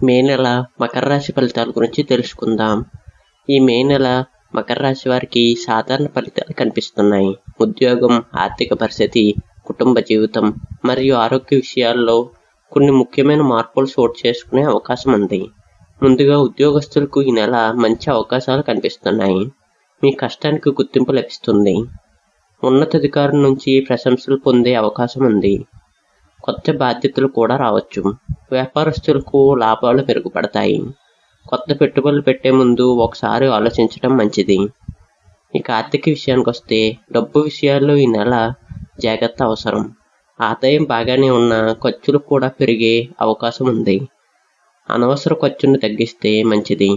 మే నెల మకర రాశి ఫలితాల గురించి తెలుసుకుందాం. ఈ మే నెల మకర రాశి వారికి సాధారణ ఫలితాలు కనిపిస్తున్నాయి. ఉద్యోగం, ఆర్థిక పరిస్థితి, కుటుంబ జీవితం మరియు ఆరోగ్య విషయాల్లో కొన్ని ముఖ్యమైన మార్పులు చోటు చేసుకునే అవకాశం ఉంది. ముందుగా ఉద్యోగస్తులకు ఈ నెల మంచి అవకాశాలు కనిపిస్తున్నాయి. మీ కష్టానికి గుర్తింపు లభిస్తుంది. ఉన్నతాధికారుల నుంచి ప్రశంసలు పొందే అవకాశం ఉంది. కొత్త బాధ్యతలు కూడా రావచ్చు. వ్యాపారస్తులకు లాభాలు మెరుగుపడతాయి. కొత్త పెట్టుబడులు పెట్టే ముందు ఒకసారి ఆలోచించడం మంచిది. ఇక ఆర్థిక విషయానికి వస్తే డబ్బు విషయాల్లో ఈ నెల జాగ్రత్త అవసరం. ఆదాయం బాగానే ఉన్న ఖర్చులు కూడా పెరిగే అవకాశం ఉంది. అనవసర ఖర్చును తగ్గిస్తే మంచిది.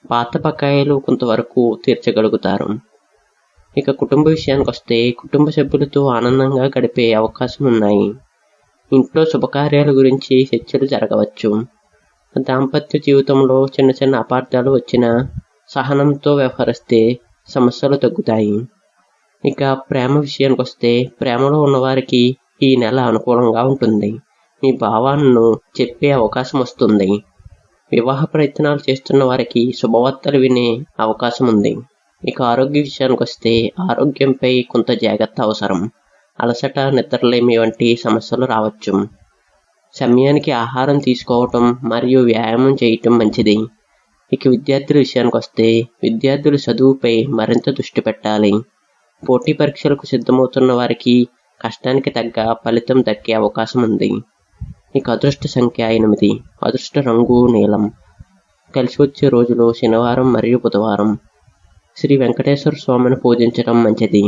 పాత బకాయిలు కొంతవరకు తీర్చగలుగుతారు. ఇక కుటుంబ విషయానికి వస్తే కుటుంబ సభ్యులతో ఆనందంగా గడిపే అవకాశం ఉన్నాయి. ఇంట్లో శుభకార్యాల గురించి చర్చలు జరగవచ్చు. దాంపత్య జీవితంలో చిన్న చిన్న అపార్థాలు వచ్చినా సహనంతో వ్యవహరిస్తే సమస్యలు తగ్గుతాయి. ఇక ప్రేమ విషయానికి వస్తే ప్రేమలో ఉన్నవారికి ఈ నెల అనుకూలంగా ఉంటుంది. మీ భావాలను చెప్పే అవకాశం వస్తుంది. వివాహ ప్రయత్నాలు చేస్తున్న వారికి శుభవార్తలు వినే అవకాశం ఉంది. ఇక ఆరోగ్య విషయానికి వస్తే ఆరోగ్యంపై కొంత జాగ్రత్త అవసరం. అలసట, నిద్రలేమి వంటి సమస్యలు రావచ్చు. సమయానికి ఆహారం తీసుకోవటం మరియు వ్యాయామం చేయటం మంచిది. ఇక విద్యార్థుల విషయానికి వస్తే విద్యార్థులు చదువుపై మరింత దృష్టి పెట్టాలి. పోటీ పరీక్షలకు సిద్ధమవుతున్న వారికి కష్టానికి తగ్గ ఫలితం దక్కే అవకాశం ఉంది. ఇక అదృష్ట సంఖ్య 8. అదృష్ట రంగు నీలం. కలిసి వచ్చే రోజులు శనివారం మరియు బుధవారం. శ్రీ వెంకటేశ్వర స్వామిని పూజించడం మంచిది.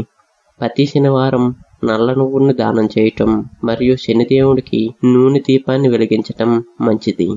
ప్రతి శనివారం నల్ల నువ్వులను దానం చేయటం మరియు శనిదేవుడికి నూనె దీపాన్ని వెలిగించటం మంచిది.